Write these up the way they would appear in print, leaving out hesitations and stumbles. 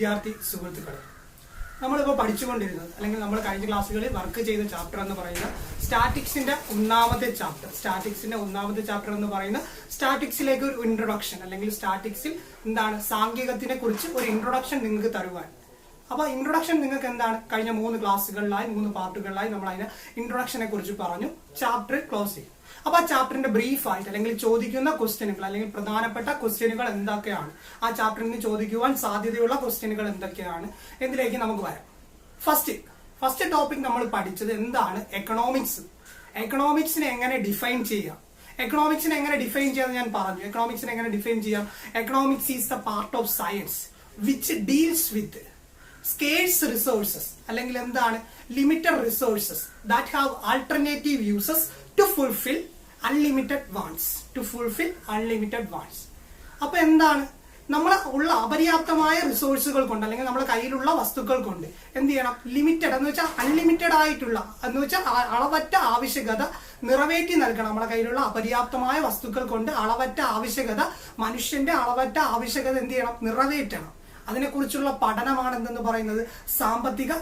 വിദ്യാർത്ഥി സുഹൃത്തുക്കളെ, നമ്മളിപ്പോൾ പഠിച്ചുകൊണ്ടിരുന്നത് അല്ലെങ്കിൽ നമ്മൾ കഴിഞ്ഞ ക്ലാസ്സുകളിൽ വർക്ക് ചെയ്ത ചാപ്റ്റർ എന്ന് പറയുന്ന സ്റ്റാറ്റിക്സിന്റെ ഒന്നാമത്തെ ചാപ്റ്റർ എന്ന് പറയുന്ന സ്റ്റാറ്റിക്സിലേക്ക് ഒരു ഇൻട്രൊഡക്ഷൻ അല്ലെങ്കിൽ സ്റ്റാറ്റിക്സിൽ എന്താണ് സാങ്കേതികത്തിനെ കുറിച്ച് ഒരു ഇൻട്രൊഡക്ഷൻ നിങ്ങൾക്ക് തരുവാൻ. അപ്പൊ ഇൻട്രൊഡക്ഷൻ നിങ്ങൾക്ക് എന്താണ് കഴിഞ്ഞ 3 ക്ലാസ്സുകളിലായി 3 പാർട്ടുകളിലായി നമ്മൾ അതിന്റെ ഇൻട്രൊഡക്ഷനെ കുറിച്ച് പറഞ്ഞു. ചാപ്റ്റർ ക്ലോസ് ചെയ്യും. അപ്പൊ ആ ചാപ്റ്ററിന്റെ ബ്രീഫായിട്ട് അല്ലെങ്കിൽ ചോദിക്കുന്ന ക്വസ്റ്റ്യനുകൾ അല്ലെങ്കിൽ പ്രധാനപ്പെട്ട ക്വസ്റ്റ്യനുകൾ എന്തൊക്കെയാണ്, ആ ചാപ്റ്ററിൽ നിന്ന് ചോദിക്കുവാൻ സാധ്യതയുള്ള ക്വസ്റ്റ്യനുകൾ എന്തൊക്കെയാണ് എന്നതിലേക്ക് നമുക്ക് വരാം. ഫസ്റ്റ് ടോപ്പിക് നമ്മൾ പഠിച്ചത് എന്താണ് എക്കണോമിക്സ്. എക്കണോമിക്സിനെ എങ്ങനെ ഡിഫൈൻ ചെയ്യാം, എക്കണോമിക്സിനെ എങ്ങനെ ഡിഫൈൻ ചെയ്യാൻ ഞാൻ പറഞ്ഞു. എക്കണോമിക്സിനെ എങ്ങനെ ഡിഫൈൻ ചെയ്യാം? Economics is the part of science which deals with scarce resources അല്ലെങ്കിൽ എന്താണ് limited resources that have alternative uses to fulfil unlimited wants. അപ്പൊ എന്താണ് നമ്മളെ ഉള്ള അപര്യാപ്തമായ റിസോഴ്സുകൾ കൊണ്ട് അല്ലെങ്കിൽ നമ്മുടെ കയ്യിലുള്ള വസ്തുക്കൾ കൊണ്ട് എന്ത് ചെയ്യണം? ലിമിറ്റഡ് എന്ന് വെച്ചാൽ അൺലിമിറ്റഡ് ആയിട്ടുള്ള എന്ന് വെച്ചാൽ അളവറ്റ ആവശ്യകത നിറവേറ്റി നൽകണം. നമ്മുടെ കയ്യിലുള്ള അപര്യാപ്തമായ വസ്തുക്കൾ കൊണ്ട് അളവറ്റ ആവശ്യകത, മനുഷ്യന്റെ അളവറ്റ ആവശ്യകത എന്ത് ചെയ്യണം? നിറവേറ്റണം. അതിനെക്കുറിച്ചുള്ള പഠനമാണ് എന്തെന്ന് പറയുന്നത് സാമ്പത്തിക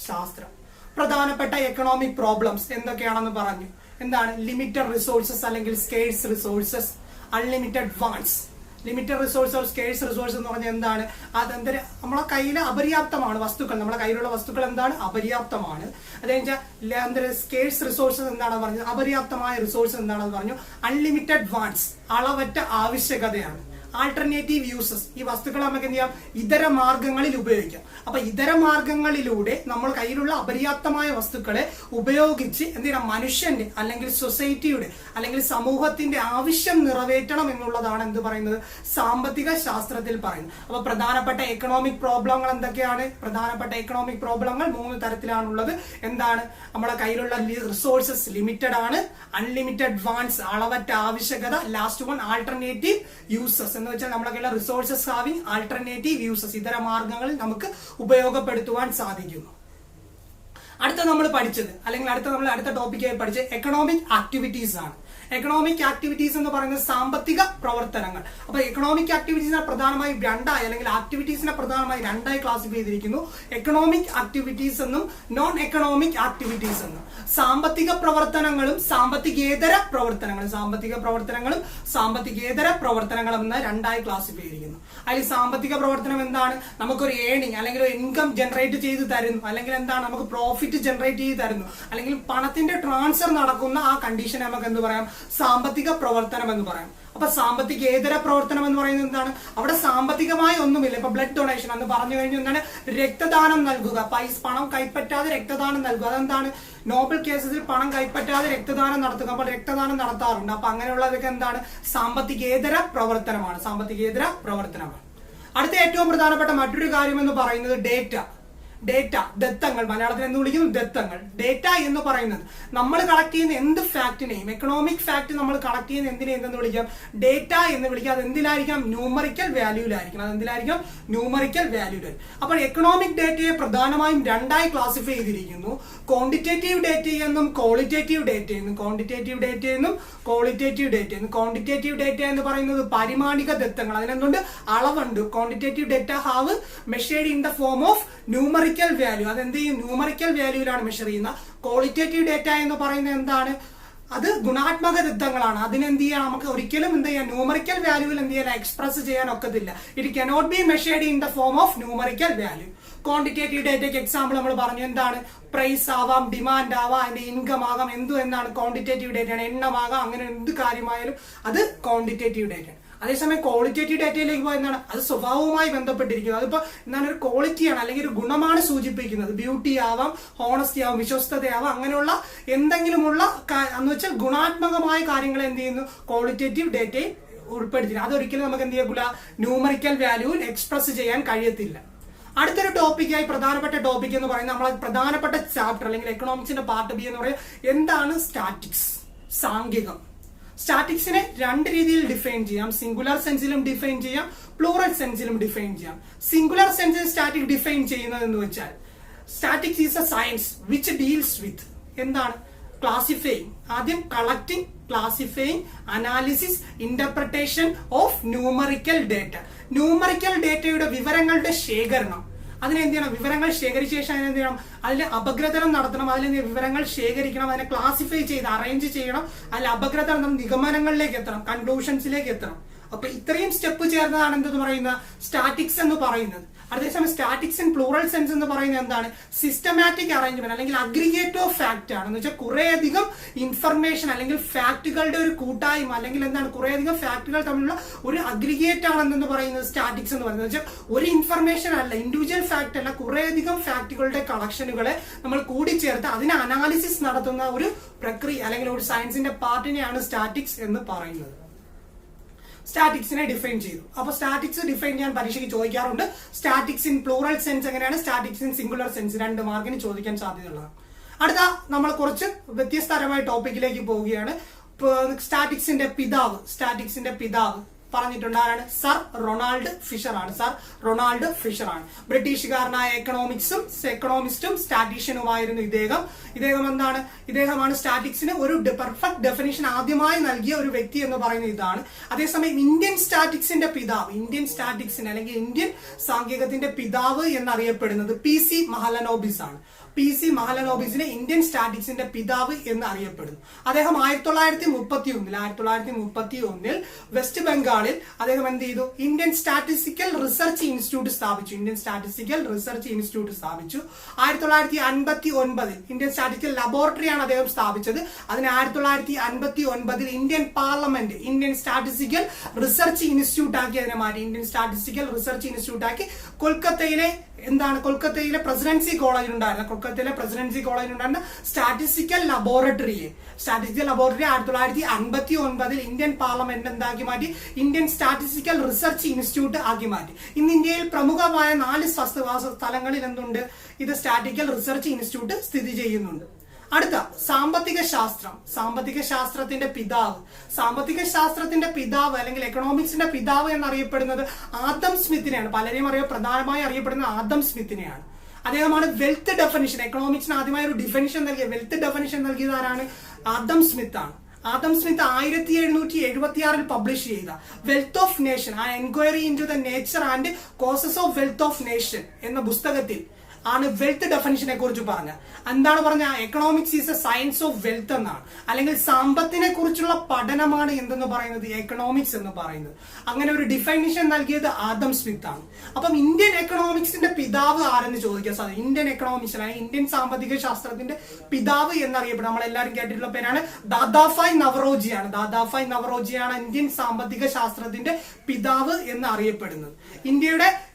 ശാസ്ത്രം. പ്രധാനപ്പെട്ട എക്കണോമിക് പ്രോബ്ലംസ് എന്തൊക്കെയാണെന്ന് പറഞ്ഞു. എന്താണ്? ലിമിറ്റഡ് റിസോഴ്സസ് അല്ലെങ്കിൽ scarce resources, unlimited wants. Limited resource or scarce resource എന്ന് പറഞ്ഞാൽ എന്താണ്? അതെന്താ നമ്മളെ കയ്യിൽ അപര്യാപ്തമാണ് വസ്തുക്കൾ, നമ്മുടെ കയ്യിലുള്ള വസ്തുക്കൾ എന്താണ്? അപര്യാപ്തമാണ്. അതെന്താ സ്കേഴ്സ് റിസോഴ്സസ് എന്താണെന്ന് പറഞ്ഞു, അപര്യാപ്തമായ റിസോഴ്സ് എന്താണെന്ന് പറഞ്ഞു. അൺലിമിറ്റഡ് വാണ്ട്സ് അളവറ്റ ആവശ്യകതയാണ്. ആൾട്ടർനേറ്റീവ് യൂസസ് ഈ വസ്തുക്കൾ നമുക്ക് എന്ത് ചെയ്യാം? ഇതര മാർഗങ്ങളിൽ ഉപയോഗിക്കാം. അപ്പൊ ഇതര മാർഗങ്ങളിലൂടെ നമ്മൾ കയ്യിലുള്ള അപര്യാപ്തമായ വസ്തുക്കളെ ഉപയോഗിച്ച് എന്ത് ചെയ്യണം? മനുഷ്യന്റെ അല്ലെങ്കിൽ സൊസൈറ്റിയുടെ അല്ലെങ്കിൽ സമൂഹത്തിന്റെ ആവശ്യം നിറവേറ്റണം എന്നുള്ളതാണ് എന്ത് പറയുന്നത്? സാമ്പത്തിക ശാസ്ത്രത്തിൽ പറയുന്നത്. അപ്പൊ പ്രധാനപ്പെട്ട എക്കണോമിക് പ്രോബ്ലങ്ങൾ എന്തൊക്കെയാണ്? പ്രധാനപ്പെട്ട എക്കണോമിക് പ്രോബ്ലങ്ങൾ 3 തരത്തിലാണുള്ളത്. എന്താണ്? നമ്മുടെ കയ്യിലുള്ള റിസോഴ്സസ് ലിമിറ്റഡ് ആണ്, അൺലിമിറ്റഡ് വാണ്ട്സ് അളവറ്റ ആവശ്യകത, ലാസ്റ്റ് വൺ ആൾട്ടർനേറ്റീവ് യൂസസ് എന്ന് വെച്ചാൽ നമ്മുടെ കയ്യിലുള്ള റിസോഴ്സസ് ഹാവിംഗ് ആൾട്ടർനേറ്റീവ് യൂസസ് ഇതര മാർഗങ്ങളിൽ നമുക്ക് ഉപയോഗപ്പെടുത്തുവാൻ സാധിക്കുന്നു. അടുത്ത നമ്മൾ പഠിച്ചത് അല്ലെങ്കിൽ അടുത്ത ടോപ്പിക്കായി പഠിച്ചത് എക്കണോമിക് ആക്ടിവിറ്റീസ് ആണ്. എക്കണോമിക് ആക്ടിവിറ്റീസ് എന്ന് പറയുന്നത് സാമ്പത്തിക പ്രവർത്തനങ്ങൾ. അപ്പൊ എക്കണോമിക് ആക്ടിവിറ്റീസിനെ പ്രധാനമായും രണ്ടായി ക്ലാസിഫൈ ചെയ്തിരിക്കുന്നു. എക്കണോമിക് ആക്ടിവിറ്റീസ് എന്നും നോൺ എക്കണോമിക് ആക്ടിവിറ്റീസ് എന്നും. സാമ്പത്തിക പ്രവർത്തനങ്ങളും സാമ്പത്തികേതര പ്രവർത്തനങ്ങളും എന്ന 2ആയി ക്ലാസിഫൈ ചെയ്തിരിക്കുന്നു. അതിൽ സാമ്പത്തിക പ്രവർത്തനം എന്താണ്? നമുക്കൊരു ഏണിംഗ് അല്ലെങ്കിൽ ഒരു ഇൻകം ജനറേറ്റ് ചെയ്ത് തരുന്നു, അല്ലെങ്കിൽ എന്താണ് നമുക്ക് പ്രോഫിറ്റ് ജനറേറ്റ് ചെയ്ത് തരുന്നു, അല്ലെങ്കിൽ പണത്തിന്റെ ട്രാൻസ്ഫർ നടക്കുന്ന ആ കണ്ടീഷൻ നമുക്ക് എന്ത് പറയാം? സാമ്പത്തിക പ്രവർത്തനം എന്ന് പറയാം. അപ്പൊ സാമ്പത്തികേതര പ്രവർത്തനം എന്ന് പറയുന്നത് എന്താണ്? അവിടെ സാമ്പത്തികമായി ഒന്നുമില്ല. ഇപ്പൊ ബ്ലഡ് ഡൊണേഷൻ എന്ന് പറഞ്ഞു കഴിഞ്ഞാൽ എന്താണ്? രക്തദാനം നൽകുക, പണം കൈപ്പറ്റാതെ രക്തദാനം നൽകുക. അതെന്താണ്? നോബൽ കേസസിൽ പണം കൈപ്പറ്റാതെ രക്തദാനം നടത്തുക. അപ്പോൾ രക്തദാനം നടത്താറുണ്ട്. അപ്പൊ അങ്ങനെയുള്ളതൊക്കെ എന്താണ്? സാമ്പത്തികേതര പ്രവർത്തനമാണ്. അടുത്ത ഏറ്റവും പ്രധാനപ്പെട്ട മറ്റൊരു കാര്യം എന്ന് പറയുന്നത് ദത്തങ്ങൾ. മലയാളത്തിൽ എന്ന് വിളിക്കുന്നു? ദത്തങ്ങൾ. ഡേറ്റ എന്ന് പറയുന്നത് നമ്മൾ കളക്ട് ചെയ്യുന്ന എന്ത് ഫാക്ടിനെയും, എക്കണോമിക് ഫാക്ട് നമ്മൾ കളക്ട് ചെയ്യുന്ന എന്തിനെ എന്തെന്ന് വിളിക്കാം? ഡേറ്റ എന്ന് വിളിക്കാം. അത് എന്തിലായിരിക്കാം? ന്യൂമറിക്കൽ വാല്യൂലായിരിക്കും. അപ്പോൾ എക്കണോമിക് ഡേറ്റയെ പ്രധാനമായും 2ആയി ക്ലാസിഫൈ ചെയ്തിരിക്കുന്നു. ക്വാണ്ടിറ്റേറ്റീവ് ഡേറ്റ എന്നും ക്വാളിറ്റേറ്റീവ് ഡേറ്റ എന്നും. ക്വാണ്ടിറ്റേറ്റീവ് ഡേറ്റ എന്ന് പറയുന്നത് പരിമാണിക ദത്തങ്ങൾ. അതിനെന്തുണ്ട്? അളവുണ്ട്. Quantitative data have measured in the form of numerical value. അതെന്ത് ചെയ്യും? ന്യൂമറിക്കൽ വാല്യൂലാണ് മെഷർ ചെയ്യുന്ന. ക്വാളിറ്റേറ്റീവ് ഡേറ്റ എന്ന് പറയുന്നത് എന്താണ്? അത് ഗുണാത്മക ദത്തങ്ങളാണ്. അതിനെന്ത് ചെയ്യാം? നമുക്ക് ഒരിക്കലും എന്ത് ചെയ്യാം? ന്യൂമറിക്കൽ വാല്യൂവിൽ എന്ത് ചെയ്യാൻ? എക്സ്പ്രസ് ചെയ്യാൻ ഒക്കത്തില്ല. It cannot be measured in the form of numerical value. Quantitative ഡേറ്റയ്ക്ക് എക്സാമ്പിൾ നമ്മൾ പറഞ്ഞു. എന്താണ്? പ്രൈസ് ആവാം, ഡിമാൻഡ് ആവാം, അതിന്റെ ഇൻകം ആകാം, എന്താണ്? ക്വാണ്ടിറ്റേറ്റീവ് ഡേറ്റയാണ്. എണ്ണമാകാം, അങ്ങനെ എന്ത് കാര്യമായാലും അത് ക്വാണ്ടിറ്റേറ്റീവ് ഡേറ്റയാണ്. അതേസമയം ക്വാളിറ്റേറ്റീവ് ഡേറ്റയിലേക്ക് പോയി എന്താണ്? അത് സ്വഭാവവുമായി ബന്ധപ്പെട്ടിരിക്കുന്നത്. അതിപ്പോ എന്താണ്? ഒരു ക്വാളിറ്റിയാണ് അല്ലെങ്കിൽ ഒരു ഗുണമാണ് സൂചിപ്പിക്കുന്നത്. ബ്യൂട്ടി ആവാം, ഹോണസ്റ്റി ആവാം, വിശ്വസ്തതയാവാം, അങ്ങനെയുള്ള എന്തെങ്കിലുമുള്ള എന്ന് വെച്ചാൽ ഗുണാത്മകമായ കാര്യങ്ങൾ എന്ത് ചെയ്യുന്നു? ക്വാളിറ്റേറ്റീവ് ഡേറ്റയിൽ ഉൾപ്പെടുത്തില്ല. അതൊരിക്കലും നമുക്ക് എന്ത് ചെയ്യില്ല? ന്യൂമറിക്കൽ വാല്യൂവിൽ എക്സ്പ്രസ് ചെയ്യാൻ കഴിയത്തില്ല. അടുത്തൊരു ടോപ്പിക്കായി പ്രധാനപ്പെട്ട ടോപ്പിക് എന്ന് പറയുന്നത് നമ്മളെ പ്രധാനപ്പെട്ട ചാപ്റ്റർ അല്ലെങ്കിൽ എക്കണോമിക്സിന്റെ പാർട്ട് ബി എന്ന് പറയുന്നത് എന്താണ്? സ്റ്റാറ്റിക്സ്, സാങ്കേതികം. സ്റ്റാറ്റിക്സിനെ 2 രീതിയിൽ ഡിഫൈൻ ചെയ്യാം. സിംഗുലർ സെൻസിലും ഡിഫൈൻ ചെയ്യാം, പ്ലൂറൽ സെൻസിലും ഡിഫൈൻ ചെയ്യാം. സിംഗുലർ സെൻസിൽ സ്റ്റാറ്റിക് ഡിഫൈൻ ചെയ്യുന്നത് എന്ന് വെച്ചാൽ statics is a science which deals വിത്ത് എന്താണ്? ക്ലാസിഫൈങ്, ആദ്യം collecting, classifying, analysis, interpretation of numerical data. Numerical ഡേറ്റയുടെ വിവരങ്ങളുടെ ശേഖരണം, അതിനെന്ത് ചെയ്യണം? വിവരങ്ങൾ ശേഖരിച്ച ശേഷം അതിനെന്ത് ചെയ്യണം? അതിൽ അപഗ്രഥനം നടത്തണം, അതിൽ വിവരങ്ങൾ ശേഖരിക്കണം, അതിനെ ക്ലാസിഫൈ ചെയ്ത് അറേഞ്ച് ചെയ്യണം, അതിൽ അപഗ്രഥനം നിഗമനങ്ങളിലേക്ക് എത്തണം, കൺക്ലൂഷൻസിലേക്ക് എത്തണം. അപ്പൊ ഇത്രയും സ്റ്റെപ്പ് ചേർന്നതാണ് എന്തെന്ന് പറയുന്നത്? സ്റ്റാറ്റിക്സ് എന്ന് പറയുന്നത്. അതേസമയം സ്റ്റാറ്റിക്സ് ഇൻ പ്ലൂറൽ സെൻസ് എന്ന് പറയുന്നത് എന്താണ്? സിസ്റ്റമാറ്റിക് അറേഞ്ച്മെന്റ് അല്ലെങ്കിൽ അഗ്രിഗേറ്റ് ഓഫ് ഫാക്ട് ആണ്. എന്ന് വെച്ചാൽ കുറേയധികം ഇൻഫർമേഷൻ അല്ലെങ്കിൽ ഫാക്ടുകളുടെ ഒരു കൂട്ടായ്മ, അല്ലെങ്കിൽ എന്താണ് കുറേയധികം ഫാക്ടുകൾ തമ്മിലുള്ള ഒരു അഗ്രിഗേറ്റ് ആണെന്ന് പറയുന്നത് സ്റ്റാറ്റിക്സ് എന്ന് പറയുന്നത്. വെച്ചാൽ ഒരു ഇൻഫർമേഷൻ അല്ല, ഇൻഡിവിജ്വൽ ഫാക്ട് അല്ല, കുറേയധികം ഫാക്ടുകളുടെ കളക്ഷനുകളെ നമ്മൾ കൂടിച്ചേർത്ത് അതിനെ അനാലിസിസ് നടത്തുന്ന ഒരു പ്രക്രിയ അല്ലെങ്കിൽ ഒരു സയൻസിന്റെ പാർട്ടിനെയാണ് സ്റ്റാറ്റിക്സ് എന്ന് പറയുന്നത്. സ്റ്റാറ്റിക്സിനെ ഡിഫൈൻ ചെയ്തു. അപ്പൊ സ്റ്റാറ്റിക്സ് ഡിഫൈൻ ചെയ്യാൻ പരീക്ഷയ്ക്ക് ചോദിക്കാറുണ്ട്. സ്റ്റാറ്റിക്സ് ഇൻ പ്ലൂറൽ സെൻസ് എങ്ങനെയാണ്, സ്റ്റാറ്റിക്സ് ഇൻ സിംഗുലർ സെൻസ്, 2 മാർക്കിന് ചോദിക്കാൻ സാധ്യതയുള്ളതാണ്. അടുത്ത നമ്മൾ കുറച്ച് വ്യത്യസ്തരമായ ടോപ്പിക്കിലേക്ക് പോവുകയാണ്. സ്റ്റാറ്റിക്സിന്റെ പിതാവ് പറഞ്ഞിട്ടുണ്ട്. ആരാണ്? സർ റൊണാൾഡ് ഫിഷർ ആണ്. സർ റൊണാൾഡ് ഫിഷർ ആണ്. ബ്രിട്ടീഷുകാരനായ എക്കണോമിസ്റ്റും സ്റ്റാറ്റിഷ്യനുമായിരുന്നു ഇദ്ദേഹം എന്താണ്? ഇദ്ദേഹമാണ് സ്റ്റാറ്റിക്സിന് ഒരു പെർഫെക്റ്റ് ഡെഫിനിഷൻ ആദ്യമായി നൽകിയ ഒരു വ്യക്തി എന്ന് പറയുന്നത് ഇതാണ്. അതേസമയം ഇന്ത്യൻ സ്റ്റാറ്റിക്സിന്റെ പിതാവ്, ഇന്ത്യൻ സ്റ്റാറ്റിക്സിന് അല്ലെങ്കിൽ ഇന്ത്യൻ സാങ്കേതികത്തിന്റെ പിതാവ് എന്നറിയപ്പെടുന്നത് PC മഹലനോബിസ് ആണ്. PC മഹലനോബിസിനെ ഇന്ത്യൻ സ്റ്റാറ്റിക്സിന്റെ പിതാവ് എന്ന് അറിയപ്പെടുന്നു. അദ്ദേഹം 1931 വെസ്റ്റ് ബംഗാളിൽ അദ്ദേഹം എന്ത് ചെയ്തു? ഇന്ത്യൻ സ്റ്റാറ്റിസ്റ്റിക്കൽ റിസർച്ച് ഇൻസ്റ്റിറ്റ്യൂട്ട് സ്ഥാപിച്ചു. 1959 ഇന്ത്യൻ സ്റ്റാറ്റിസ്റ്റിക്കൽ ലബോറട്ടറിയാണ് അദ്ദേഹം സ്ഥാപിച്ചത്. അതിന് 1959 Indian parliament Indian statistical research institute ആക്കി അതിനെ മാറ്റി. ഇന്ത്യൻ സ്റ്റാറ്റിസ്റ്റിക്കൽ റിസർച്ച് ഇൻസ്റ്റിറ്റ്യൂട്ട് ആക്കി കൊൽക്കത്തയിലെ പ്രസിഡൻസി കോളേജിൽ ഉണ്ടായിരുന്ന സ്റ്റാറ്റിസ്റ്റിക്കൽ ലബോറട്ടറി 1959 ഇന്ത്യൻ പാർലമെന്റ് എന്താക്കി മാറ്റി? ഇന്ത്യൻ സ്റ്റാറ്റിസ്റ്റിക്കൽ റിസർച്ച് ഇൻസ്റ്റിറ്റ്യൂട്ട് ആക്കി മാറ്റി. ഇന്ന് ഇന്ത്യയിൽ പ്രമുഖമായ 4 സ്ഥലങ്ങളിൽ എന്തുണ്ട്? ഇത് സ്റ്റാറ്റിസ്റ്റിക്കൽ റിസർച്ച് ഇൻസ്റ്റിറ്റ്യൂട്ട് സ്ഥിതി ചെയ്യുന്നുണ്ട്. അടുത്ത സാമ്പത്തിക ശാസ്ത്രത്തിന്റെ പിതാവ് അല്ലെങ്കിൽ എക്കണോമിക്സിന്റെ പിതാവ് എന്നറിയപ്പെടുന്നത് ആദം സ്മിത്തിനെയാണ്. പലരെയും പ്രധാനമായി അറിയപ്പെടുന്ന ആദം സ്മിത്തിനെയാണ്. അദ്ദേഹമാണ് വെൽത്ത് ഡെഫിനിഷൻ, എക്കണോമിക്സിന് ആദ്യമായ ഒരു ഡിഫിനിഷൻ വെൽത്ത് ഡെഫിനിഷൻ നൽകിയത് ആരാണ്? ആദം സ്മിത്ത് ആണ്. ആദം സ്മിത്ത് 1776 പബ്ലിഷ് ചെയ്ത വെൽത്ത് ഓഫ് നേഷൻ, ആ inquiry into the nature and causes of wealth of nation എന്ന പുസ്തകത്തിൽ ആണ് വെൽത്ത് ഡെഫിനിഷനെ കുറിച്ച് പറഞ്ഞ. എന്താണ് പറഞ്ഞ? Economics is a science of wealth എന്നാണ്, അല്ലെങ്കിൽ സമ്പത്തിനെ കുറിച്ചുള്ള പഠനമാണ് എന്തെന്ന് പറയുന്നത് എക്കണോമിക്സ് എന്ന് പറയുന്നത്. അങ്ങനെ ഒരു ഡിഫൈനിഷൻ നൽകിയത് ആദം സ്മിത്ത് ആണ്. അപ്പം ഇന്ത്യൻ എക്കണോമിക്സിന്റെ പിതാവ് ആരെന്ന് ചോദിക്കാൻ സാധിക്കും. ഇന്ത്യൻ എക്കണോമിക്സ് അല്ലെങ്കിൽ ഇന്ത്യൻ സാമ്പത്തിക ശാസ്ത്രത്തിന്റെ പിതാവ് എന്നറിയപ്പെടുന്നത് നമ്മളെല്ലാവരും കേട്ടിട്ടുള്ള പേരാണ് ദാദാഭായ് നവറോജിയാണ് ഇന്ത്യൻ സാമ്പത്തിക ശാസ്ത്രത്തിന്റെ പിതാവ് എന്ന് അറിയപ്പെടുന്നത്.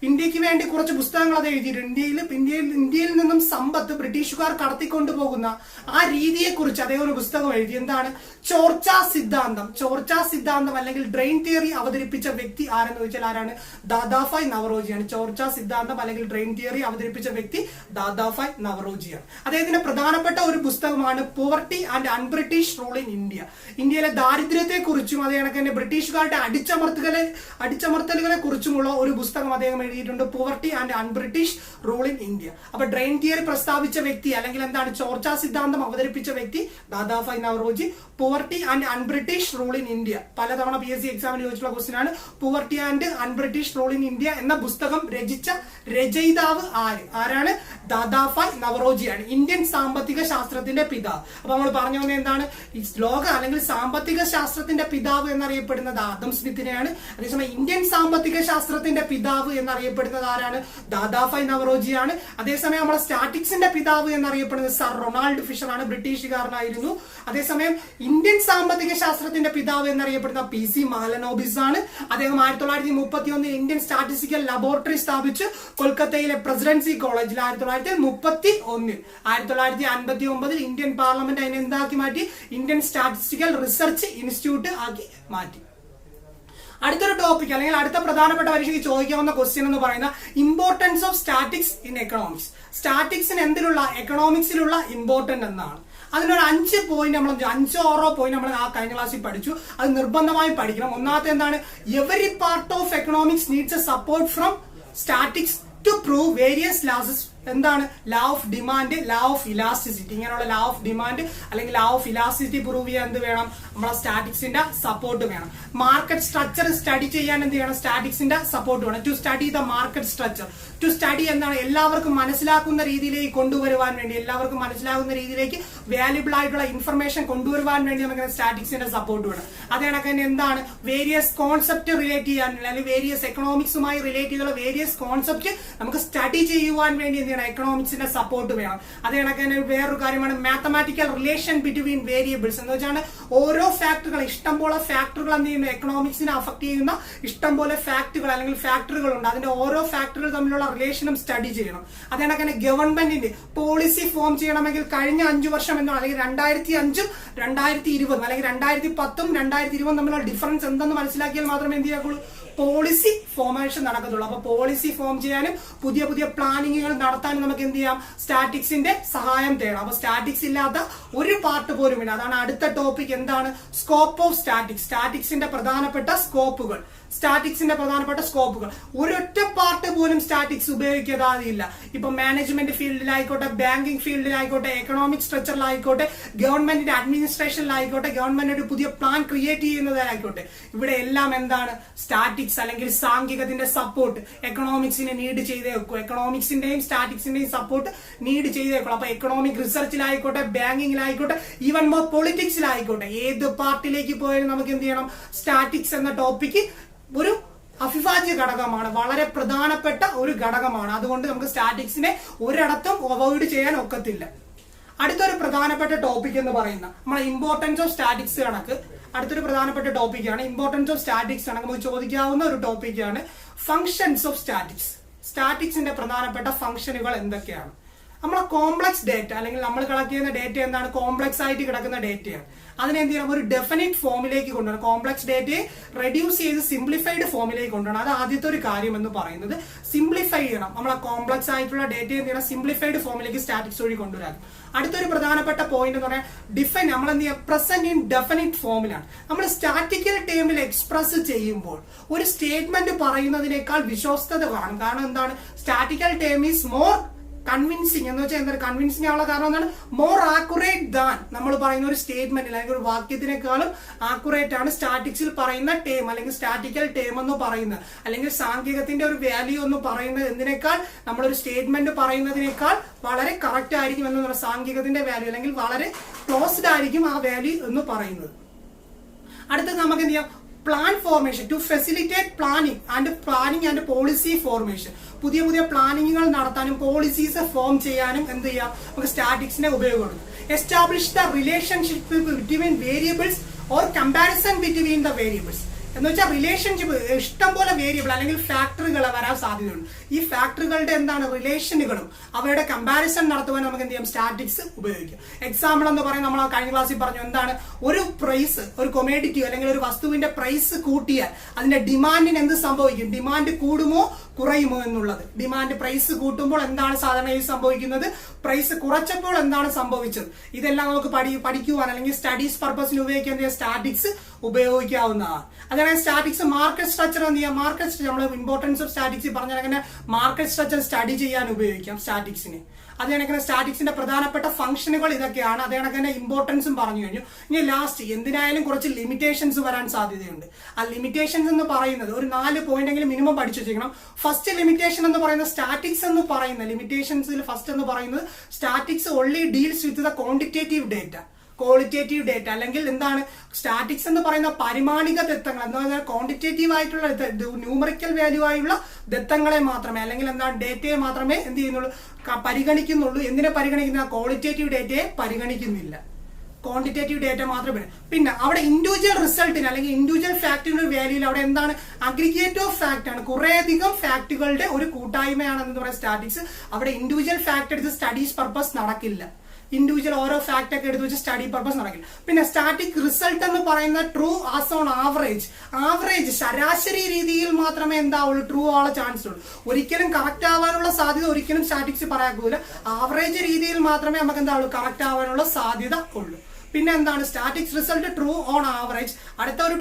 ഇന്ത്യക്ക് വേണ്ടി കുറച്ച് പുസ്തകങ്ങൾ അത് എഴുതിയിട്ടുണ്ട്. ഇന്ത്യയിൽ നിന്നും സമ്പത്ത് ബ്രിട്ടീഷുകാർ കടത്തിക്കൊണ്ടുപോകുന്ന ആ രീതിയെ കുറിച്ച് അദ്ദേഹം ഒരു പുസ്തകം എഴുതി. എന്താണ്? ചോർച്ചാ സിദ്ധാന്തം അല്ലെങ്കിൽ ഡ്രെയിൻ തിയറി അവതരിപ്പിച്ച വ്യക്തി ആരെന്ന് ചോദിച്ചാൽ ആരാണ്? ദാദാഭായ് നവറോജിയാണ്. ചോർച്ചാ സിദ്ധാന്തം അല്ലെങ്കിൽ ഡ്രെയിൻ തിയറി അവതരിപ്പിച്ച വ്യക്തി ദാദാഭായ് നവറോജിയാണ്. അദ്ദേഹത്തിന്റെ പ്രധാനപ്പെട്ട ഒരു പുസ്തകമാണ് poverty and un-British rule in India. ഇന്ത്യയിലെ ദാരിദ്ര്യത്തെ കുറിച്ചും അതേ കണക്ക് തന്നെ ബ്രിട്ടീഷുകാരുടെ അടിച്ചമർത്തലുകളെ കുറിച്ചുമുള്ള ഒരു പുസ്തകം അദ്ദേഹം എഴുതിയിട്ടുണ്ട്, poverty and un-British rule in India. അപ്പൊ ഡ്രെയിൻ തിയറി പ്രസ്താവിച്ച വ്യക്തി അല്ലെങ്കിൽ എന്താണ് ചോർച്ചാ സിദ്ധാന്തം അവതരിപ്പിച്ച വ്യക്തി Dadabhai Naoroji. Poverty and un-British rule in India പലതവണ PSC എക്സാമിന് ചോദിച്ചിട്ടുള്ള ക്വസ്റ്റ്യൻ ആണ്. Poverty and un-British rule in India എന്ന പുസ്തകം രചിച്ച രചയിതാവ് ആരാണ്? ദാദാഭായ് നവറോജിയാണ്, ഇന്ത്യൻ സാമ്പത്തിക ശാസ്ത്രത്തിന്റെ പിതാവ്. അപ്പൊ നമ്മൾ പറഞ്ഞു വന്നത് എന്താണ്? ലോക അല്ലെങ്കിൽ സാമ്പത്തിക ശാസ്ത്രത്തിന്റെ പിതാവ് എന്നറിയപ്പെടുന്നത് ആദം സ്മിത്തിനെയാണ്. അതേസമയം ഇന്ത്യൻ സാമ്പത്തിക ശാസ്ത്രത്തിന്റെ പിതാവ് എന്നറിയപ്പെടുന്നത് ആരാണ്? ദാദാഭായ് നവറോജിയാണ്. അതേസമയം നമ്മളെ സ്റ്റാറ്റിക്സിന്റെ പിതാവ് എന്നറിയപ്പെടുന്നത് സർ റൊണാൾഡ് ഫിഷർ ആണ്, ബ്രിട്ടീഷുകാരനായിരുന്നു. അതേസമയം ഇന്ത്യൻ സാമ്പത്തിക ശാസ്ത്രത്തിന്റെ പിതാവ് എന്നറിയപ്പെടുന്ന PC മഹലനോബിസ് ആണ്. അദ്ദേഹം 1931 ഇന്ത്യൻ സ്റ്റാറ്റിസ്റ്റിക്കൽ ലബോറട്ടറി സ്ഥാപിച്ച് കൊൽക്കത്തയിലെ പ്രസിഡൻസി കോളേജിൽ 1931 1959 ഇന്ത്യൻ പാർലമെന്റ് അതിനെ എന്താക്കി മാറ്റി? ഇന്ത്യൻ സ്റ്റാറ്റിസ്റ്റിക്കൽ റിസർച്ച് ഇൻസ്റ്റിറ്റ്യൂട്ട് ആക്കി മാറ്റി. അടുത്തൊരു ടോപ്പിക് അല്ലെങ്കിൽ അടുത്ത പ്രധാനപ്പെട്ട പരീക്ഷയ്ക്ക് ചോദിക്കാവുന്ന ക്വസ്റ്റ്യൻ എന്ന് പറയുന്ന importance of statics in economics. സ്റ്റാറ്റിക്സിന് എക്കണോമിക്സിലുള്ള ഇമ്പോർട്ടന്റ് എന്നാണ്. അതിനൊരു 5 പോയിന്റ് നമ്മൾ 5-6 പോയിന്റ് നമ്മൾ ആ കഴിഞ്ഞ ക്ലാസ്സിൽ പഠിച്ചു. അത് നിർബന്ധമായി പഠിക്കണം. ഒന്നാമത്തെ എന്താണ്? Every part of economics needs a support from statics to prove various എന്താണ് law of demand, law of elasticity. ഇങ്ങനെയുള്ള ലാ ഓഫ് ഡിമാൻഡ് അല്ലെങ്കിൽ ലാ ഓഫ് ഇലാസ്റ്റിസിറ്റി പ്രൂവ് ചെയ്യാൻ എന്ത് വേണം? നമ്മളെ സ്റ്റാറ്റിക്സിന്റെ സപ്പോർട്ട് വേണം. മാർക്കറ്റ് സ്ട്രക്ചർ സ്റ്റഡി ചെയ്യാൻ എന്ത് ചെയ്യണം? സ്റ്റാറ്റിക്സിന്റെ സപ്പോർട്ട് വേണം. To study the market structure, to study എന്താണ് എല്ലാവർക്കും മനസ്സിലാക്കുന്ന രീതിയിലേക്ക് കൊണ്ടുവരുവാൻ വേണ്ടി, എല്ലാവർക്കും മനസ്സിലാകുന്ന രീതിയിലേക്ക് വാല്യുബിൾ ആയിട്ടുള്ള ഇൻഫർമേഷൻ കൊണ്ടുവരുവാൻ വേണ്ടി നമുക്ക് സ്റ്റാറ്റിക്സിന്റെ സപ്പോർട്ട് വേണം. അതേ കണക്ക് തന്നെ എന്താണ് വേരിയസ് കോൺസെപ്റ്റ് റിലേറ്റ് ചെയ്യാനുള്ള അല്ലെങ്കിൽ വേരിയസ് എക്കണോമിക്സുമായി റിലേറ്റ് ചെയ്തുള്ള വേരിയസ് കോൺസെപ്റ്റ് നമുക്ക് സ്റ്റഡി ചെയ്യുവാൻ വേണ്ടി എന്ത് ചെയ്യണം? എക്കണോമിക്സിന്റെ സപ്പോർട്ട് വേണം. അതേ കണക്ക് തന്നെ വേറൊരു കാര്യമാണ് മാത്തമാറ്റിക്കൽ റിലേഷൻ ബിറ്റ്വീൻ വേരിയബിൾസ് എന്ന് വെച്ചാൽ ഓരോ ഫാക്ടറുകൾ, ഇഷ്ടംപോലെ ഫാക്ടറുകൾ എന്ത് ചെയ്യുന്നു? എക്കണോമിക്സിനെ അഫക്ട് ചെയ്യുന്ന ഇഷ്ടംപോലെ ഫാക്ടറുകൾ അല്ലെങ്കിൽ ഫാക്ടറുകൾ ഉണ്ട്. അതിന്റെ ഓരോ ഫാക്ടറുകൾ തമ്മിലുള്ള റിലേഷനും സ്റ്റഡി ചെയ്യണം. അതേ കണക്ക് തന്നെ ഗവൺമെന്റിന്റെ പോളിസി ഫോം ചെയ്യണമെങ്കിൽ കഴിഞ്ഞ 5 വർഷം എന്നോ അല്ലെങ്കിൽ 2005 2020 അല്ലെങ്കിൽ 2010 2020 തമ്മിലുള്ള ഡിഫറൻസ് എന്തെന്ന് മനസ്സിലാക്കിയാൽ മാത്രമേ എന്ത് ചെയ്യാക്കുള്ളൂ? Policy formation നടക്കത്തുള്ളൂ. അപ്പൊ പോളിസി ഫോം ചെയ്യാനും പുതിയ പുതിയ പ്ലാനിങ്ങുകൾ നടത്താനും നമുക്ക് എന്ത് ചെയ്യാം? സ്റ്റാറ്റിക്സിന്റെ സഹായം തേടാം. അപ്പൊ സ്റ്റാറ്റിക്സ് ഇല്ലാത്ത ഒരു പാർട്ട് പോലും ഇല്ല. അതാണ് അടുത്ത ടോപ്പിക്. എന്താണ്? Scope of statics. സ്റ്റാറ്റിക്സിന്റെ പ്രധാനപ്പെട്ട സ്കോപ്പുകൾ. സ്റ്റാറ്റിക്സിന്റെ പ്രധാനപ്പെട്ട സ്കോപ്പുകൾ ഒരൊറ്റ പാർട്ട് പോലും സ്റ്റാറ്റിക്സ് ഉപയോഗിക്കാതില്ല. ഇപ്പൊ മാനേജ്മെന്റ് ഫീൽഡിലായിക്കോട്ടെ, ബാങ്കിങ് ഫീൽഡിലായിക്കോട്ടെ, എക്കണോമിക് സ്ട്രക്ചറിലായിക്കോട്ടെ, ഗവൺമെന്റിന്റെ അഡ്മിനിസ്ട്രേഷനിലായിക്കോട്ടെ, ഗവൺമെന്റ് ഒരു പുതിയ പ്ലാൻ ക്രിയേറ്റ് ചെയ്യുന്നതിലായിക്കോട്ടെ, ഇവിടെ എല്ലാം എന്താണ്? സ്റ്റാറ്റിക്സ് അല്ലെങ്കിൽ സാങ്കേതികത്തിന്റെ സപ്പോർട്ട് എക്കണോമിക്സിനെ നീഡ് ചെയ്തേക്കും. എക്കണോമിക്സിന്റെയും സ്റ്റാറ്റിക്സിന്റെയും സപ്പോർട്ട് നീഡ് ചെയ്തേക്കും. അപ്പൊ എക്കണോമിക് റിസർച്ചിലായിക്കോട്ടെ, ബാങ്കിങ്ങിലായിക്കോട്ടെ, ഈവൻ മോർ പൊളിറ്റിക്സിലായിക്കോട്ടെ, ഏത് പാർട്ടിലേക്ക് പോയാലും നമുക്ക് എന്ത് ചെയ്യണം? സ്റ്റാറ്റിക്സ് എന്ന ടോപ്പിക്ക് ഒരു അവിഭാജ്യ ഘടകമാണ്, വളരെ പ്രധാനപ്പെട്ട ഒരു ഘടകമാണ്. അതുകൊണ്ട് നമുക്ക് സ്റ്റാറ്റിക്സിനെ ഒരിടത്തും അവോയ്ഡ് ചെയ്യാൻ ഒക്കത്തില്ല. അടുത്തൊരു പ്രധാനപ്പെട്ട ടോപ്പിക് എന്ന് പറയുന്ന നമ്മളെ ഇമ്പോർട്ടൻസ് ഓഫ് സ്റ്റാറ്റിക്സ് കണക്ക് അടുത്തൊരു പ്രധാനപ്പെട്ട ടോപ്പിക്കാണ്. ഇമ്പോർട്ടൻസ് ഓഫ് സ്റ്റാറ്റിക്സ് കണക്ക് നമുക്ക് ചോദിക്കാവുന്ന ഒരു ടോപ്പിക്കാണ് ഫങ്ഷൻസ് ഓഫ് സ്റ്റാറ്റിക്സ്. സ്റ്റാറ്റിക്സിന്റെ പ്രധാനപ്പെട്ട ഫംഗ്ഷനുകൾ എന്തൊക്കെയാണ്? നമ്മളെ കോംപ്ലക്സ് ഡേറ്റ അല്ലെങ്കിൽ നമ്മൾ കളക്ട് ചെയ്യുന്ന ഡേറ്റ എന്താണ്? കോംപ്ലക്സ് ആയിട്ട് കിടക്കുന്ന ഡേറ്റയാണ്. അതിനെ എന്ത് ചെയ്യണം? ഒരു ഡെഫിനിറ്റ് ഫോമിലേക്ക് കൊണ്ടുവരണം. കോംപ്ലക്സ് ഡേറ്റയെ റെഡ്യൂസ് ചെയ്ത് സിംപ്ലിഫൈഡ് ഫോമിലേക്ക് കൊണ്ടുവരണം. അത് ആദ്യത്തെ ഒരു കാര്യം എന്ന് പറയുന്നത് സിംപ്ലിഫൈ ചെയ്യണം. നമ്മളെ കോംപ്ലക്സ് ആയിട്ടുള്ള ഡേറ്റയെ എന്ത് ചെയ്യണം? സിംപ്ലിഫൈഡ് ഫോമിലേക്ക് സ്റ്റാറ്റിക്സ് വഴി കൊണ്ടുവരാം. അടുത്തൊരു പ്രധാനപ്പെട്ട പോയിന്റ് എന്ന് പറയാൻ ഡിഫൈൻ നമ്മൾ എന്ത് ചെയ്യുക? പ്രസന്റ് ഇൻ ഡെഫിനിറ്റ് ഫോമിലാണ്. നമ്മൾ സ്റ്റാറ്റിക്കൽ ടേമിൽ എക്സ്പ്രസ് ചെയ്യുമ്പോൾ ഒരു സ്റ്റേറ്റ്മെന്റ് പറയുന്നതിനേക്കാൾ വിശ്വസ്തത കാണും. കാരണം എന്താണ്? സ്റ്റാറ്റിക്കൽ ടേം ഈസ് മോർ കൺവിൻസിങ് എന്ന് വെച്ചാൽ എന്താ കൺവിൻസിങ് ആവുള്ള കാരണം എന്താണ്? മോർ ആക്യുറേറ്റ് ദാൻ നമ്മൾ പറയുന്ന ഒരു സ്റ്റേറ്റ്മെന്റ് അല്ലെങ്കിൽ ഒരു വാക്യത്തിനേക്കാളും ആക്യുറേറ്റ് ആണ് സ്റ്റാറ്റിക്സിൽ പറയുന്ന ടേം അല്ലെങ്കിൽ സ്റ്റാറ്റിക്കൽ ടേം എന്ന് പറയുന്നത് അല്ലെങ്കിൽ സാങ്കേതികത്തിന്റെ ഒരു വാല്യൂ എന്ന് പറയുന്നത് എന്തിനേക്കാൾ നമ്മളൊരു സ്റ്റേറ്റ്മെന്റ് പറയുന്നതിനേക്കാൾ വളരെ കറക്റ്റ് ആയിരിക്കും എന്ന് സാങ്കേതികത്തിന്റെ വാല്യൂ അല്ലെങ്കിൽ വളരെ ക്ലോസ്ഡ് ആയിരിക്കും ആ വാല്യൂ എന്ന് പറയുന്നത്. അടുത്തത് നമുക്ക് എന്ത് ചെയ്യാം? Plan formation to facilitate planning and policy formation. പുതിയ പുതിയ പ്ലാനിങ്ങുകൾ നടത്താനും പോളിസീസ് ഫോം ചെയ്യാനും എന്ത് ചെയ്യാം? നമുക്ക് സ്റ്റാറ്റിക്സിനെ ഉപയോഗപ്പെടും. Establish the relationship between variables or comparison between the variables എന്ന് വെച്ചാൽ റിലേഷൻഷിപ്പ് ഇഷ്ടംപോലെ വേരിയബിൾ അല്ലെങ്കിൽ ഫാക്ടറുകൾ വരാൻ സാധ്യതയുണ്ട്. ഈ ഫാക്ടറുകളുടെ എന്താണ് റിലേഷനുകളും അവയുടെ കമ്പാരിസൺ നടത്തുവാൻ നമുക്ക് എന്ത് ചെയ്യാം? സ്റ്റാറ്റിക്സ് ഉപയോഗിക്കാം. എക്സാമ്പിൾ എന്ന് പറയുന്നത് നമ്മൾ കഴിഞ്ഞ ക്ലാസ്സിൽ പറഞ്ഞു എന്താണ്? ഒരു പ്രൈസ്, ഒരു കൊമേഡിറ്റി അല്ലെങ്കിൽ ഒരു വസ്തുവിന്റെ പ്രൈസ് കൂട്ടിയാൽ അതിന്റെ ഡിമാൻഡിന് എന്ത് സംഭവിക്കും? ഡിമാൻഡ് കൂടുമോ കുറയുമോ എന്നുള്ളത്. ഡിമാൻഡ് പ്രൈസ് കൂട്ടുമ്പോൾ എന്താണ് സാധാരണ സംഭവിക്കുന്നത്? പ്രൈസ് കുറച്ചപ്പോൾ എന്താണ് സംഭവിച്ചത്? ഇതെല്ലാം നമുക്ക് പഠിക്കുവാൻ അല്ലെങ്കിൽ സ്റ്റഡീസ് പർപ്പസിന് ഉപയോഗിക്കാൻ സ്റ്റാറ്റിക്സ് ഉപയോഗിക്കാവുന്നതാണ്. അതായത് സ്റ്റാറ്റിക്സ് മാർക്കറ്റ് സ്ട്രക്ചർ എന്ത് ചെയ്യാം? മാർക്കറ്റ് നമ്മൾ ഇമ്പോർട്ടൻസ് ഓഫ് സ്റ്റാറ്റിക്സ് പറഞ്ഞാൽ അങ്ങനെ മാർക്കറ്റ് സ്ട്രക്ചർ സ്റ്റഡി ചെയ്യാൻ ഉപയോഗിക്കാം സ്റ്റാറ്റിക്സിനെ. അത് കണക്കിന് സ്റ്റാറ്റിക്സിന്റെ പ്രധാനപ്പെട്ട ഫംഗ്ഷനുകൾ ഇതൊക്കെയാണ്. അത് കണക്കിന് ഇമ്പോർട്ടൻസും പറഞ്ഞു കഴിഞ്ഞു. ഇനി ലാസ്റ്റ് എന്തിനായാലും കുറച്ച് ലിമിറ്റേഷൻസ് വരാൻ സാധ്യതയുണ്ട്. ആ ലിമിറ്റേഷൻസ് എന്ന് പറയുന്നത് ഒരു 4 പോയിന്റെങ്കിലും മിനിമം പഠിച്ചു വെച്ചിരിക്കണം. ഫസ്റ്റ് ലിമിറ്റേഷൻ എന്ന് പറയുന്നത് സ്റ്റാറ്റിക്സ് എന്ന് പറയുന്ന ലിമിറ്റേഷൻസിൽ ഫസ്റ്റ് എന്ന് പറയുന്നത് statics only deals with the quantitative data. Qualitative data അല്ലെങ്കിൽ എന്താണ്? സ്റ്റാറ്റിക്സ് എന്ന് പറയുന്ന പരിമാണിക ദത്തങ്ങൾ എന്ന് പറഞ്ഞാൽ ക്വാണ്ടിറ്റേറ്റീവ് ആയിട്ടുള്ള ന്യൂമറിക്കൽ വാല്യൂ ആയുള്ള ദത്തങ്ങളെ മാത്രമേ അല്ലെങ്കിൽ എന്താണ് ഡേറ്റയെ മാത്രമേ എന്ത് ചെയ്യുന്നുള്ളൂ? പരിഗണിക്കുന്നുള്ളൂ. എന്തിനെ പരിഗണിക്കുന്ന? ക്വാളിറ്റേറ്റീവ് ഡേറ്റയെ പരിഗണിക്കുന്നില്ല. ക്വാണ്ടിറ്റേറ്റീവ് ഡേറ്റ മാത്രമേ. പിന്നെ അവിടെ ഇൻഡിവിജ്വൽ റിസൾട്ടിന് അല്ലെങ്കിൽ ഇൻഡിവിജ്വൽ ഫാക്ടിന്റെ വാല്യൂയിൽ അവിടെ എന്താണ്? അഗ്രിഗേറ്റ് ഓഫ് ഫാക്ട് ആണ്. കുറേയധികം ഫാക്ടുകളുടെ ഒരു കൂട്ടായ്മയാണെന്ന് പറയുന്ന സ്റ്റാറ്റിക്സ്. അവിടെ ഇൻഡിവിജ്വൽ ഫാക്ട് എടുത്ത് സ്റ്റഡീസ് പർപ്പസ് നടക്കില്ല. ഇൻഡിവിജ്വൽ ഓരോ ഫാക്ട് ഒക്കെ എടുത്ത് വെച്ച് സ്റ്റഡി പർപ്പസ് നടക്കില്ല. പിന്നെ സ്റ്റാറ്റിക് റിസൾട്ട് എന്ന് പറയുന്ന ട്രൂ ആസ് ഓൺ ആവറേജ് ശരാശരി രീതിയിൽ മാത്രമേ എന്താവുള്ളൂ? ട്രൂ ആവാനുള്ള ചാൻസ് ഉള്ളൂ. ഒരിക്കലും കറക്റ്റ് ആവാനുള്ള സാധ്യത ഒരിക്കലും സ്റ്റാറ്റിക്സ് പറയാക്കൂല. ആവറേജ് രീതിയിൽ മാത്രമേ നമുക്ക് എന്താവുള്ളൂ? കറക്റ്റ് ആവാനുള്ള സാധ്യത ഉള്ളൂ. പിന്നെ എന്താണ് statics result true on average. അടുത്ത ഒരു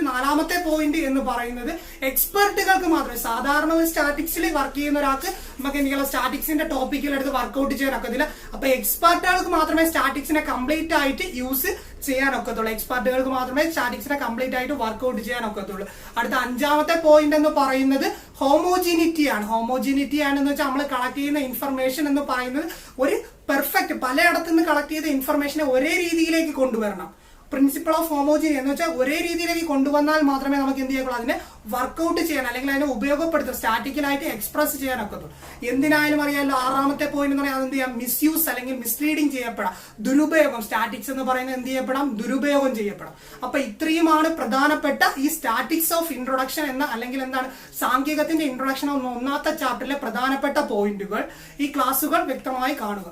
4ാമത്തെ പോയിന്റ് എന്ന് പറയുന്നത് എക്സ്പെർട്ടുകൾക്ക് മാത്രമേ, സാധാരണ ഒരു സ്റ്റാറ്റിക്സിൽ വർക്ക് ചെയ്യുന്ന ഒരാൾക്ക് നമുക്ക് എന്തെങ്കിലും സ്റ്റാറ്റിക്സിന്റെ ടോപ്പിക്കിൽ എടുത്ത് വർക്ക്ഔട്ട് ചെയ്യാൻ ഒക്കത്തില്ല. അപ്പൊ എക്സ്പെർട്ടുകൾക്ക് മാത്രമേ സ്റ്റാറ്റിക്സിനെ കംപ്ലീറ്റ് ആയിട്ട് യൂസ് ചെയ്യാൻ ഒക്കത്തുള്ളൂ. എക്സ്പെർട്ടുകൾക്ക് മാത്രമേ സ്റ്റാറ്റിക്സിനെ കംപ്ലീറ്റ് ആയിട്ട് വർക്ക്ഔട്ട് ചെയ്യാൻ ഒക്കത്തുള്ളൂ. അടുത്ത 5ാമത്തെ പോയിന്റ് എന്ന് പറയുന്നത് ഹോമോജിനിറ്റി ആണ്. ഹോമോജിനിറ്റി ആണെന്ന് വെച്ചാൽ നമ്മൾ കളക്ട് ചെയ്യുന്ന ഇൻഫർമേഷൻ എന്ന് പറയുന്നത് ഒരു പെർഫെക്റ്റ്, പലയിടത്തു നിന്ന് കളക്ട് ചെയ്ത ഇൻഫർമേഷനെ ഒരേ രീതിയിലേക്ക് കൊണ്ടുവരണം. പ്രിൻസിപ്പിൾ ഓഫ് ഹോമോജിനി എന്ന് വെച്ചാൽ ഒരേ രീതിയിലേക്ക് കൊണ്ടുവന്നാൽ മാത്രമേ നമുക്ക് എന്ത് ചെയ്യാൻ, അതിനെ വർക്ക്ഔട്ട് ചെയ്യാൻ അല്ലെങ്കിൽ അതിനെ ഉപയോഗപ്പെടുത്തും, സ്റ്റാറ്റിക്കലായിട്ട് എക്സ്പ്രസ് ചെയ്യാൻ ഒക്കത്തുള്ളൂ. എന്തിനായാലും അറിയാമല്ലോ 6ാമത്തെ പോയിന്റ് എന്ന് പറയാൻ എന്ത് ചെയ്യാം, മിസ്യൂസ് അല്ലെങ്കിൽ മിസ്ലീഡിങ് ചെയ്യപ്പെടാം, ദുരുപയോഗം. സ്റ്റാറ്റിക്സ് എന്ന് പറയുന്നത് എന്ത് ചെയ്യപ്പെടാം, ദുരുപയോഗം ചെയ്യപ്പെടാം. അപ്പൊ ഇത്രയുമാണ് പ്രധാനപ്പെട്ട ഈ സ്റ്റാറ്റിക്സ് ഓഫ് ഇൻട്രൊഡക്ഷൻ എന്ന അല്ലെങ്കിൽ എന്താണ് സാങ്കേതികത്തിന്റെ ഇൻട്രൊഡക്ഷൻ എന്ന 1ാമത്തെ ചാപ്റ്ററിലെ പ്രധാനപ്പെട്ട പോയിന്റുകൾ. ഈ ക്ലാസ്സുകൾ വ്യക്തമായി കാണുക.